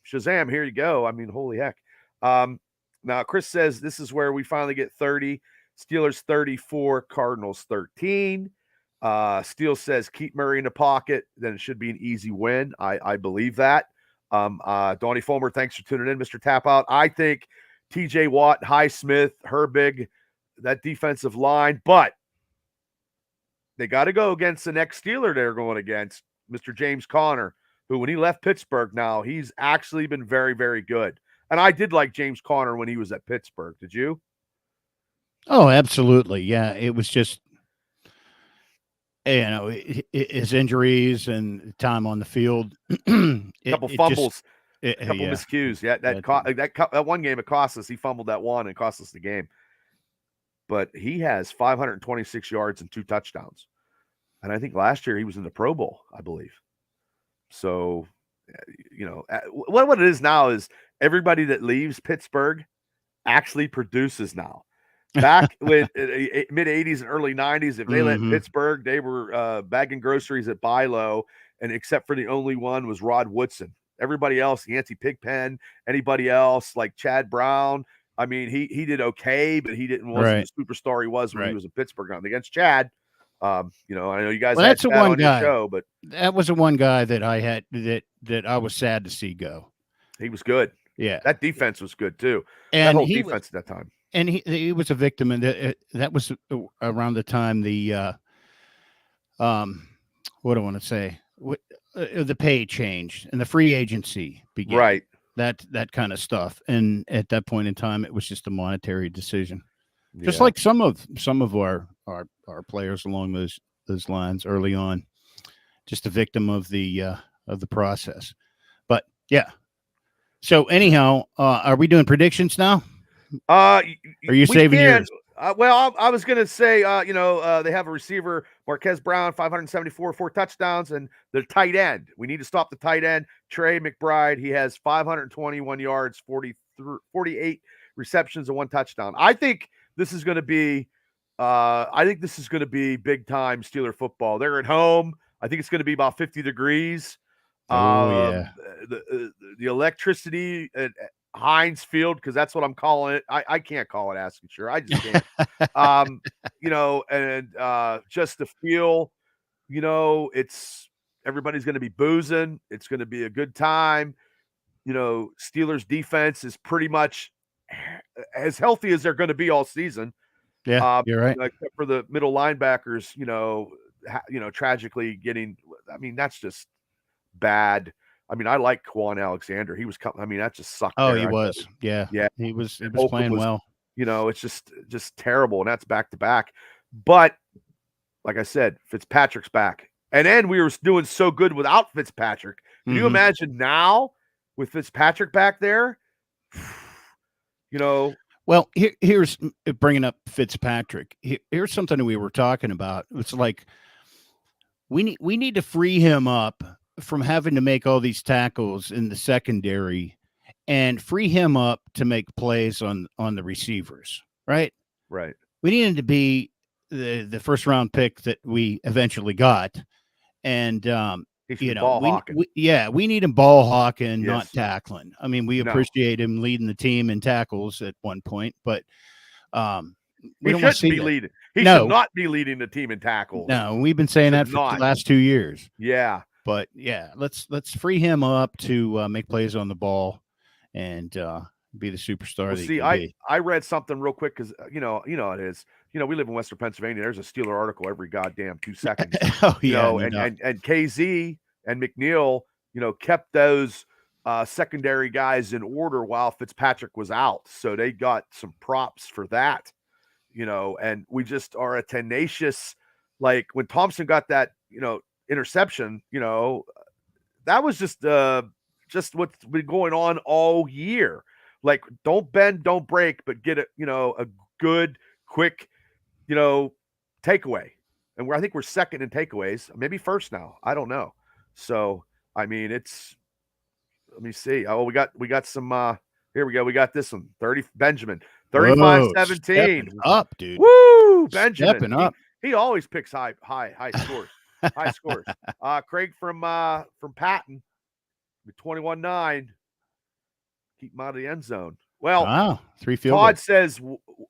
Shazam, here you go. I mean, holy heck. Now Chris says this is where we finally get 30. Steelers 34, Cardinals 13. Steele says keep Murray in the pocket, then it should be an easy win. I believe that. Donnie Fulmer, thanks for tuning in, Mr. Tap Out. I think TJ Watt, Highsmith, Herbig, that defensive line, but they got to go against the next Steeler they're going against, Mr. James Conner, who when he left Pittsburgh now, he's actually been very, very good. And I did like James Conner when he was at Pittsburgh. Did you? Oh, absolutely. Yeah, it was just, his injuries and time on the field. A couple fumbles, a couple miscues. Yeah, that one game it cost us. He fumbled that one and cost us the game. But he has 526 yards and 2 touchdowns. And I think last year he was in the Pro Bowl, I believe. So, what it is now is everybody that leaves Pittsburgh actually produces now. Back with mid 80s and early 90s, if they let Pittsburgh, they were bagging groceries at Buy Low, and except for the only one was Rod Woodson. Everybody else, Yancey Pigpen, anybody else like Chad Brown. I mean, he did okay, but he wasn't the superstar he was when he was in Pittsburgh. Against Chad, I know you guys had Chad on your show, but that was the one guy that I had that I was sad to see go. He was good. Yeah, that defense was good too. And that whole defense at that time. And he was a victim, and that was around the time the what do I want to say? The pay changed and the free agency began. Right. That kind of stuff. And at that point in time, it was just a monetary decision. Yeah. Just like some of our players along those lines early on, just a victim of the process. But yeah. So anyhow, are we doing predictions now? Are you saving yours? Well, I was going to say, they have a receiver, Marquez Brown, 574, 4 touchdowns, and the tight end. We need to stop the tight end, Trey McBride. He has 521 yards, 48 receptions, and 1 touchdown. I think this is going to be, big time Steeler football. They're at home. I think it's going to be about 50 degrees. Yeah. The electricity at Heinz Field, because that's what I'm calling it. I can't call it Askew. I just can't. Just the feel, it's everybody's going to be boozing. It's going to be a good time. Steelers defense is pretty much as healthy as they're going to be all season. Yeah, you're right. Except for the middle linebackers, tragically getting. I mean, that's just bad. I mean, I like Quan Alexander. He was coming. I mean, that just sucked. Oh, there. he was. Yeah. Yeah. He was Holcomb playing well. It's just terrible. And that's back to back. But like I said, Fitzpatrick's back. And then we were doing so good without Fitzpatrick. Can you imagine now with Fitzpatrick back there? Well, here's bringing up Fitzpatrick. Here's something we were talking about. It's like we need to free him up from having to make all these tackles in the secondary and free him up to make plays on the receivers, right? Right. We need him to be the first round pick that we eventually got. And ball hawking. We need him ball hawking, Yes. not tackling. I mean, we appreciate him leading the team in tackles at one point, but we don't shouldn't be leading. He should not be leading the team in tackles. No, we've been saying that for the last 2 years. Yeah, but yeah, let's free him up to make plays on the ball and be the superstar. I read something real quick because you know it is. We live in Western Pennsylvania. There's a Steeler article every goddamn 2 seconds. Oh yeah, and KZ and McNeil, kept those secondary guys in order while Fitzpatrick was out, so they got some props for that. And we just are a tenacious. Like when Thompson got that, interception, that was just what's been going on all year. Like, don't bend, don't break, but get a good, quick, takeaway. And I think we're second in takeaways, maybe first now. I don't know. So, I mean, let me see. Oh, we got some, here we go. We got this one, Benjamin, 35-17. Up, dude. Woo, Benjamin. Stepping up. He always picks high scores. High scores. Craig from Patton, 21-9. Keep him out of the end zone. Well, 3 field Todd goals. says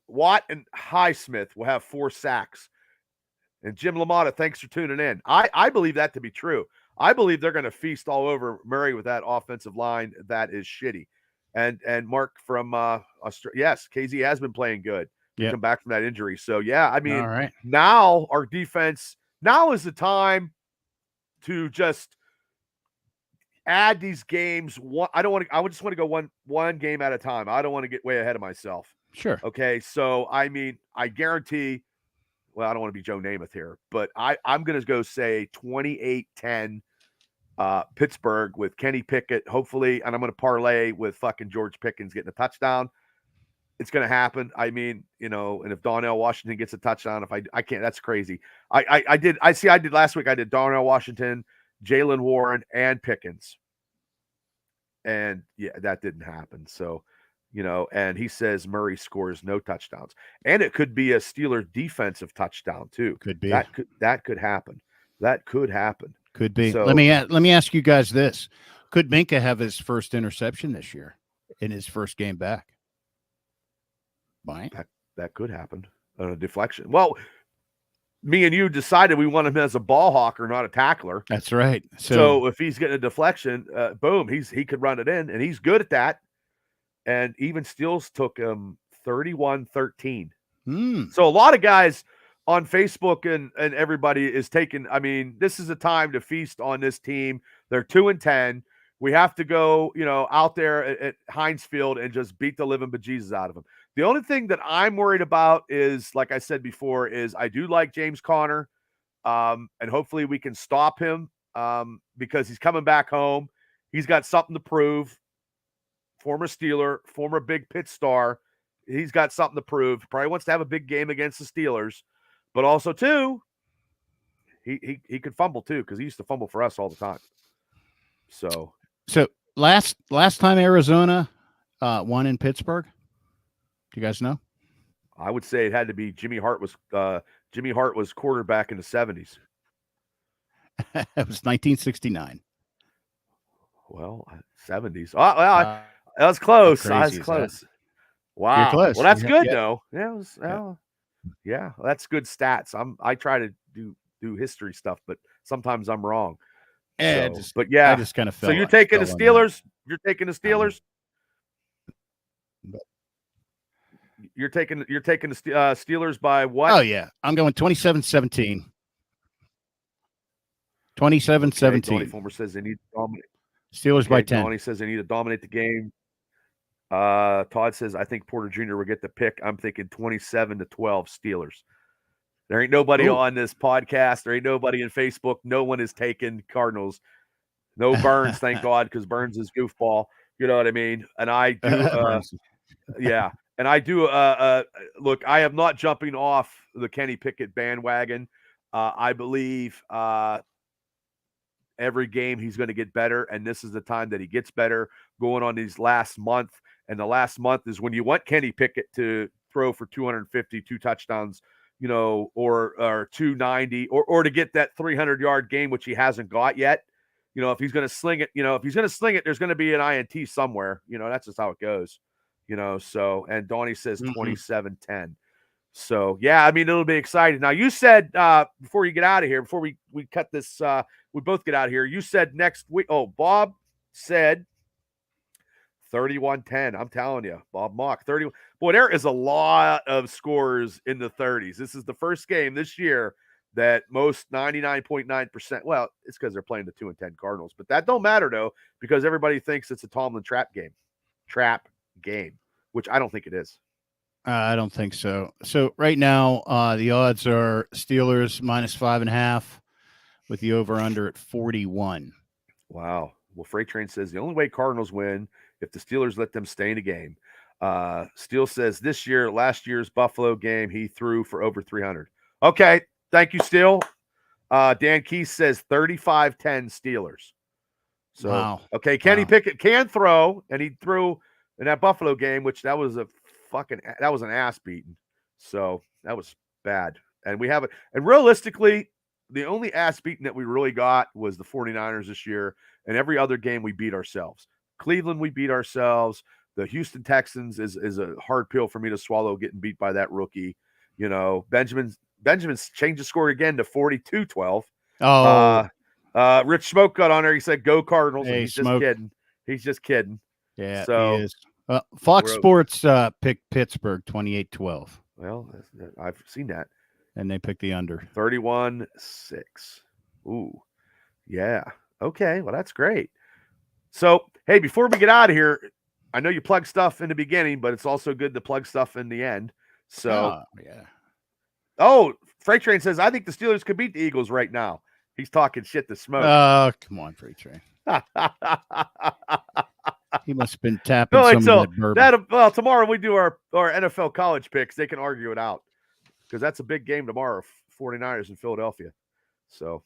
Watt and Highsmith will have 4 sacks. And Jim LaMotta, thanks for tuning in. I believe that to be true. I believe they're going to feast all over Murray with that offensive line that is shitty. And Mark from Australia, yes, KZ has been playing good. Come back from that injury. So yeah, I mean, now our defense, now is the time to just add these games. I just want to go one game at a time. I don't want to get way ahead of myself. Sure. Okay. So I mean, I guarantee, well, I don't want to be Joe Namath here, but I'm going to go say 28-10 Pittsburgh with Kenny Pickett, hopefully, and I'm going to parlay with fucking George Pickens getting a touchdown. It's going to happen. I mean, and if Darnell Washington gets a touchdown, if I can't, that's crazy. I did last week. I did Darnell Washington, Jalen Warren, and Pickens. And yeah, that didn't happen. So, and he says Murray scores no touchdowns. And it could be a Steeler defensive touchdown too. Could be. That could happen. That could happen. Could be. So, let me ask you guys this. Could Minkah have his first interception this year in his first game back? That could happen. A deflection. Well, me and you decided we want him as a ball hawker, not a tackler. That's right. So if he's getting a deflection, boom, he could run it in, and he's good at that. And even Steels took him 31-13. So a lot of guys on Facebook and everybody is taking. I mean, this is a time to feast on this team. They're 2-10. We have to go, out there at Heinz Field and just beat the living bejesus out of them. The only thing that I'm worried about is, like I said before, is I do like James Conner, and hopefully we can stop him because he's coming back home. He's got something to prove. Former Steeler, former big pit star. He's got something to prove. Probably wants to have a big game against the Steelers, but also too, he could fumble too because he used to fumble for us all the time. So last time Arizona won in Pittsburgh. Do you guys know? I would say it had to be Jimmy Hart was quarterback in the 70s. It was 1969. Well, 70s. Oh, well, that was close. That was close. Wow. You're close. Well, that's good though. Yeah, that's good stats. I try to do history stuff, but sometimes I'm wrong. I just kind of felt. So you're taking the Steelers. You're taking the Steelers. You're taking the Steelers by what? Oh yeah, I'm going 27-17. 27-17. Donnie Fulmer says they need to dominate. Steelers by 10. Donnie says they need to dominate the game. Todd says, I think Porter Jr. will get the pick. I'm thinking 27-12 Steelers. There ain't nobody on this podcast. There ain't nobody in Facebook. No one is taking Cardinals. No Burns, thank God, because Burns is goofball. You know what I mean? And I do, yeah. And I do, look, I am not jumping off the Kenny Pickett bandwagon. I believe every game he's going to get better, and this is the time that he gets better going on these last month. And the last month is when you want Kenny Pickett to throw for 250, 2 touchdowns, you know, or 290, or to get that 300-yard game, which he hasn't got yet. You know, if he's going to sling it, there's going to be an INT somewhere. You know, that's just how it goes. You know, so, and Donnie says 27-10. So, yeah, I mean, it'll be exciting. Now, you said, before you get out of here, before we cut this, we both get out of here, you said next week. Oh, Bob said 31-10. I'm telling you, Bob Mock, 31. Boy, there is a lot of scores in the 30s. This is the first game this year that most 99.9%, well, it's because they're playing the 2-10 Cardinals, but that don't matter, though, because everybody thinks it's a Tomlin trap game, which I don't think it is. I don't think so. So right now, the odds are Steelers -5.5 with the over-under at 41. Wow. Well, Freight Train says the only way Cardinals win if the Steelers let them stay in the game. Steele says last year's Buffalo game, he threw for over 300. Okay. Thank you, Steele. Dan Keith says 35-10 Steelers. So, wow. Okay. Kenny Pickett can throw, and he threw in that Buffalo game, which that was an ass beating. So that was bad. And we have it. And realistically, the only ass beating that we really got was the 49ers this year. And every other game we beat ourselves. Cleveland, we beat ourselves. The Houston Texans is a hard pill for me to swallow, getting beat by that rookie. You know, Benjamin's changed the score again to 42-12. Oh, Rich Smoke got on there. He said, "Go Cardinals." Hey, and he's just kidding. Yeah, so he is. Fox Sports picked Pittsburgh 28-12. Well, I've seen that. And they picked the under. 31-6. Ooh, yeah. Okay, well, that's great. So, hey, before we get out of here, I know you plug stuff in the beginning, but it's also good to plug stuff in the end. So, yeah. Oh, Freight Train says, I think the Steelers could beat the Eagles right now. He's talking shit to Smoke. Oh, come on, Freight Train. He must have been tapping some of that bourbon. Well, tomorrow we do our NFL college picks. They can argue it out because that's a big game tomorrow, 49ers in Philadelphia. So,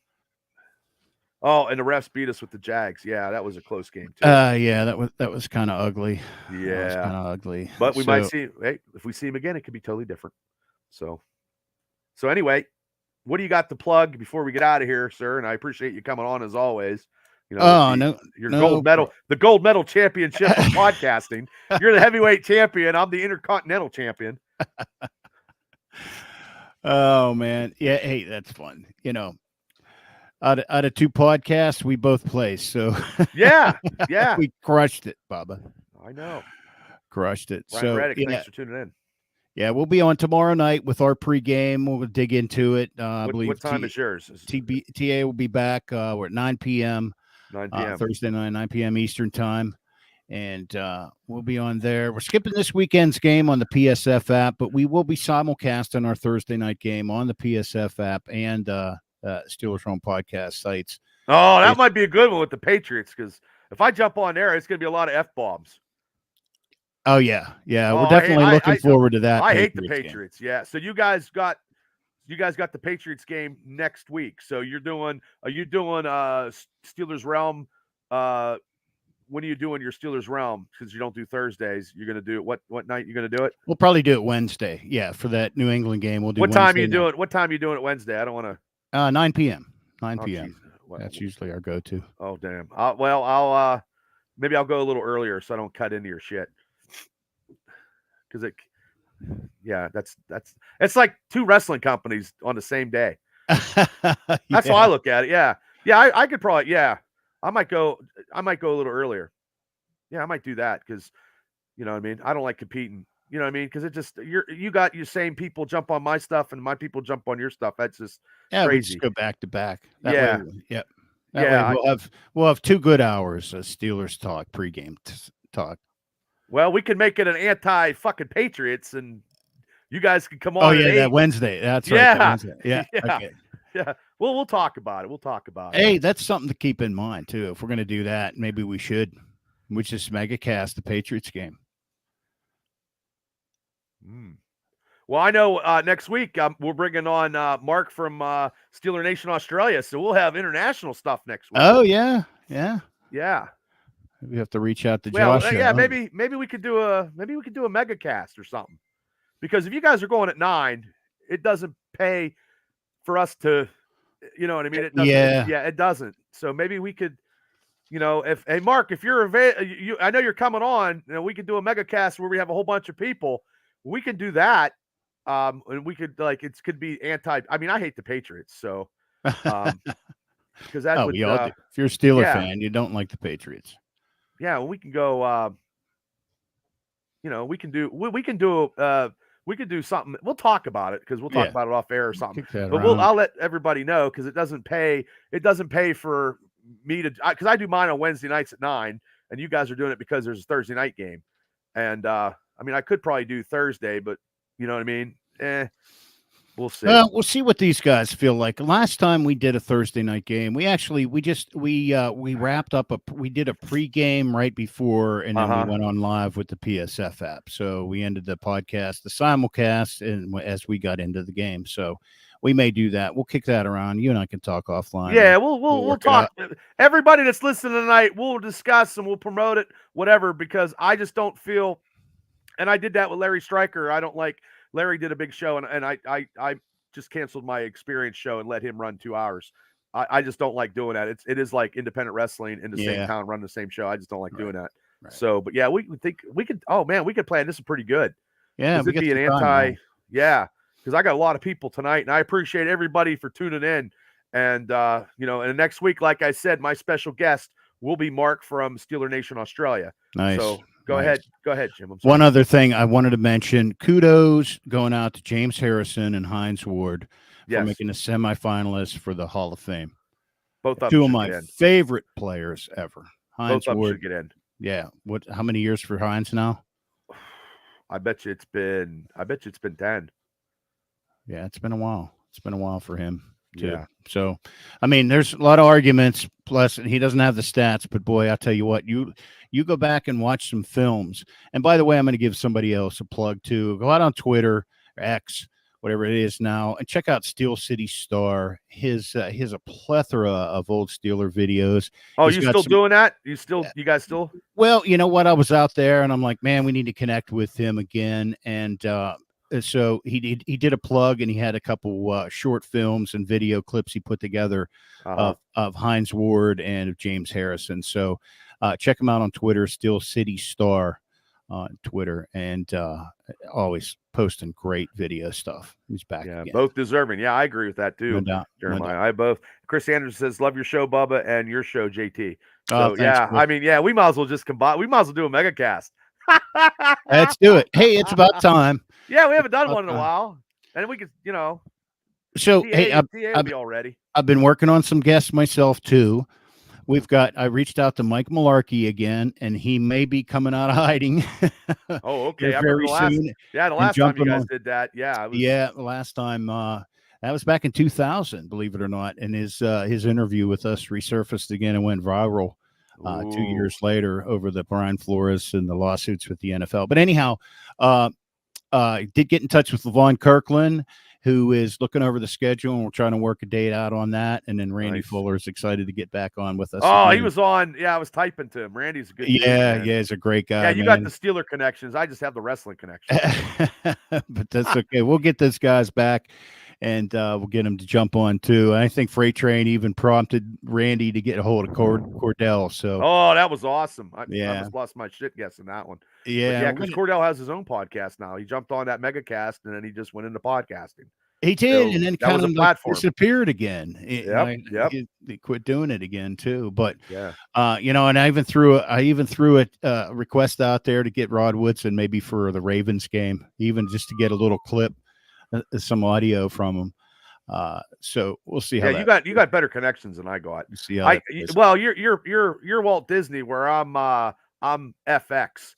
and the refs beat us with the Jags. Yeah, that was a close game too. Yeah, that was kind of ugly. Yeah, kind of ugly. But we might see. Hey, if we see him again, it could be totally different. So anyway, what do you got to plug before we get out of here, sir? And I appreciate you coming on as always. You know, gold medal, the gold medal championship of podcasting. You're the heavyweight champion. I'm the intercontinental champion. Oh man, yeah. Hey, that's fun. You know, out of 2 podcasts, we both placed. So yeah, we crushed it, Bubba. I know, crushed it. Ryan Reddick, thanks for tuning in. Yeah, we'll be on tomorrow night with our pregame. We'll dig into it. I believe what time is yours? TA will be back. We're at 9 p.m. 9 p.m. Thursday night, 9 p.m. Eastern time. And we'll be on there. We're skipping this weekend's game on the PSF app, but we will be simulcasting our Thursday night game on the PSF app and Steelers Home podcast sites. Oh, that might be a good one with the Patriots, because if I jump on there, it's going to be a lot of F-bombs. Oh, yeah. Yeah, we're definitely looking forward to that. I hate the Patriots. Game. Yeah, so you guys got the Patriots game next week. So are you doing Steelers Realm? When are you doing your Steelers Realm? Because you don't do Thursdays. You're going to do it. What night you going to do it? We'll probably do it Wednesday. Yeah, for that New England game. We'll do What time are you doing? What time are you doing it Wednesday? I don't want to. 9 p.m. 9 p.m. Well, that's usually our go-to. Oh, damn. I'll maybe I'll go a little earlier so I don't cut into your shit. Because it's like 2 wrestling companies on the same day. That's how I look at it. Yeah. I could probably. Yeah, I might go a little earlier. Yeah, I might do that because, you know what I mean. I don't like competing. You know what I mean? Because it just you got your same people jump on my stuff and my people jump on your stuff. That's just crazy. We just go back to back. Yep. That way we'll have 2 good hours of Steelers talk, pregame talk. Well, we can make it an anti-fucking Patriots, and you guys can come on. Oh yeah, at 8. that Wednesday. That's right. Yeah, That Wednesday. Yeah. yeah, Okay. yeah. Well, we'll talk about it. We'll talk about it. Hey, that's something to keep in mind too. If we're going to do that, maybe we should. We just mega cast the Patriots game. Well, I know next week we're bringing on Mark from Steeler Nation Australia, so we'll have international stuff next week. Oh yeah, yeah. We have to reach out to Josh. Yeah, maybe we could do a mega cast or something. Because if you guys are going at 9, it doesn't pay for us to, you know what I mean? It doesn't, it doesn't. So maybe we could, hey Mark, if you're available, I know you're coming on, we could do a mega cast where we have a whole bunch of people. We can do that. And we could could be I hate the Patriots, so because that would, do. If you're a Steeler fan, you don't like the Patriots. Yeah, we can go. We can do something. We'll talk about it because we'll talk about it off air or something. But I'll let everybody know because it doesn't pay. It doesn't pay for me to because I do mine on Wednesday nights at 9, and you guys are doing it because there's a Thursday night game. And I could probably do Thursday, but you know what I mean. We'll see. We'll see what these guys feel like. Last time we did a Thursday night game, we wrapped up we did a pregame right before, and then we went on live with the PSF app. So we ended the podcast, the simulcast, and as we got into the game. So we may do that. We'll kick that around. You and I can talk offline. Yeah, we'll talk. Everybody that's listening tonight, we'll discuss and we'll promote it, whatever. Because I just don't feel, and I did that with Larry Stryker. I don't like. Larry did a big show, and I just canceled my experience show and let him run 2 hours. I just don't like doing that. It is like independent wrestling in the same town, run the same show. I just don't like doing that. Right. So, but yeah, we could. Oh man, we could plan. This is pretty good. Yeah, it'd be an anti. Yeah, because I got a lot of people tonight, and I appreciate everybody for tuning in. And and next week, like I said, my special guest will be Mark from Steeler Nation Australia. Nice. So go ahead, Jim. One other thing I wanted to mention: kudos going out to James Harrison and Hines Ward for making the semifinalists for the Hall of Fame. Both of two of my favorite players ever. Hines Ward should get in. Yeah. How many years for Hines now? I bet you it's been 10. Yeah, it's been a while. It's been a while for him too. Yeah. So, there's a lot of arguments. Plus, he doesn't have the stats, but boy, I'll tell you what, you go back and watch some films. And by the way, I'm going to give somebody else a plug too. Go out on Twitter, or X, whatever it is now, and check out Steel City Star. His a plethora of old Steeler videos. Oh, you still doing that? You guys still? Well, you know what? I was out there, and I'm like, man, we need to connect with him again. And so he did a plug, and he had a couple short films and video clips he put together of Hines Ward and of James Harrison. So check him out on Twitter, Steel City Star on Twitter, and always posting great video stuff. He's back again. Both deserving. Yeah, I agree with that too. No doubt. Jeremiah. I both. Chris Anderson says, love your show, Bubba, and your show, JT. So thanks, Chris. we might as well just combine. We might as well do a mega cast. Let's do it. Hey, it's about time. Yeah, we haven't done one in a while, and we could, So TA will be all ready. I've been working on some guests myself too. I reached out to Mike Malarkey again, and he may be coming out of hiding. Oh, okay. Very soon. The last time you guys did that. Yeah. The last time that was back in 2000, believe it or not. And his interview with us resurfaced again and went viral 2 years later over the Brian Flores and the lawsuits with the NFL. But anyhow, did get in touch with Levon Kirkland, who is looking over the schedule, and we're trying to work a date out on that. And then Randy Fuller is excited to get back on with us. Oh, again. He was on. Yeah, I was typing to him. Randy's a good dude, he's a great guy. Yeah, you got the Steeler connections. I just have the wrestling connection. But that's okay. We'll get those guys back, and we'll get them to jump on too. I think Freight Train even prompted Randy to get a hold of Cordell. So, that was awesome. I almost lost my shit guessing that one. Yeah, because Cordell has his own podcast now. He jumped on that megacast, and then he just went into podcasting. He did, and then kind of disappeared again. He quit doing it again too. But and I even threw a request out there to get Rod Woodson maybe for the Ravens game, even just to get a little clip, some audio from him. So we'll see how. Yeah, you got better connections than I got. We'll see how well, you're Walt Disney, where I'm FX.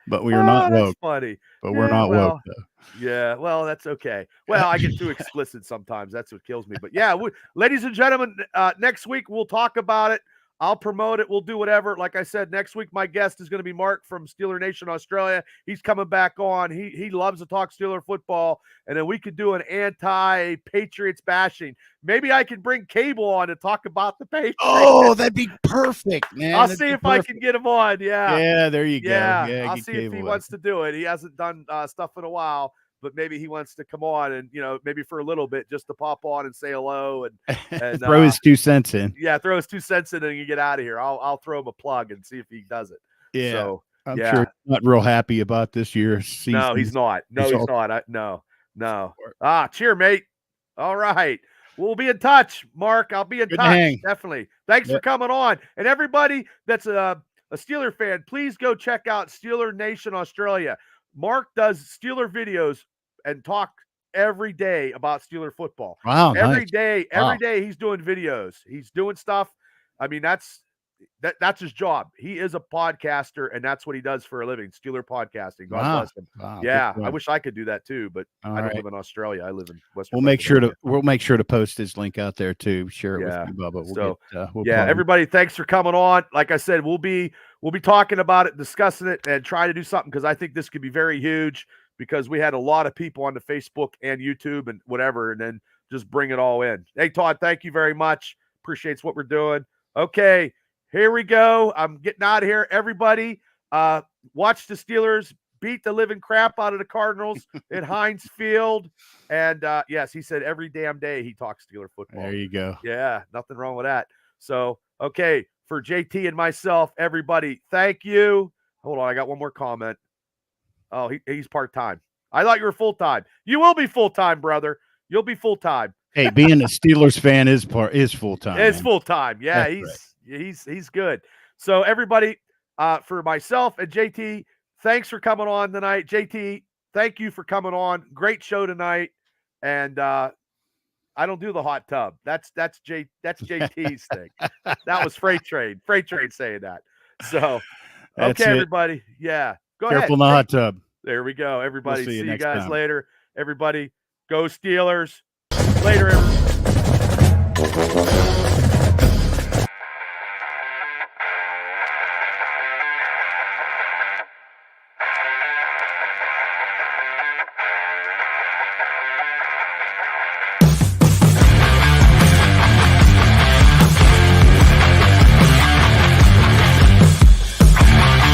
But we are not woke. That's funny. But we're not woke, though. Yeah, well, that's okay. Well, I get too explicit sometimes. That's what kills me. But yeah, ladies and gentlemen, next week we'll talk about it. I'll promote it. We'll do whatever. Like I said, next week my guest is going to be Mark from Steeler Nation Australia. He's coming back on. He loves to talk Steeler football, and then we could do an anti-Patriots bashing. Maybe I can bring Cable on to talk about the Patriots. Oh, that'd be perfect, man. I'll see if I can get him on. Yeah, there you go. Yeah, I'll see if he wants to do it. He hasn't done stuff in a while, but maybe he wants to come on and, maybe for a little bit just to pop on and say hello and throw his 2 cents in. Yeah, throw his 2 cents in and you get out of here. I'll throw him a plug and see if he does it. Yeah. So, I'm sure he's not real happy about this year's season. No, he's not. No, he's not. No. Cheer, mate. All right. We'll be in touch, Mark. I'll be in touch. Definitely. Thanks for coming on. And everybody that's a Steeler fan, please go check out Steeler Nation Australia. Mark does Steeler videos and talk every day about Steeler football. Wow. Every day he's doing videos. He's doing stuff. I mean, that's his job. He is a podcaster, and that's what he does for a living. Steeler podcasting. God bless him. Wow. Yeah, I wish I could do that too, but I don't live in Australia. I live in Western. We'll make sure to post his link out there too. Share it with you, Bubba. Everybody, thanks for coming on. Like I said, we'll be talking about it, discussing it, and trying to do something because I think this could be very huge because we had a lot of people on the Facebook and YouTube and whatever, and then just bring it all in. Hey, Todd, thank you very much. Appreciates what we're doing. Okay. Here we go. I'm getting out of here. Everybody, watch the Steelers beat the living crap out of the Cardinals at Heinz Field. And, yes, he said every damn day he talks Steeler football. There you go. Yeah, nothing wrong with that. So, okay, for JT and myself, everybody, thank you. Hold on, I got one more comment. Oh, he's part-time. I thought you were full-time. You will be full-time, brother. You'll be full-time. Hey, being a Steelers fan is full-time. It's full-time. Yeah, he's good. So everybody, for myself and JT, thanks for coming on tonight. JT, thank you for coming on. Great show tonight. And I don't do the hot tub. That's JT's thing. That was Freight Train saying that. So okay, everybody. Yeah. Go ahead. Careful in the hot tub. There we go. Everybody. We'll see you guys time. Later. Everybody, go Steelers. Later, everybody.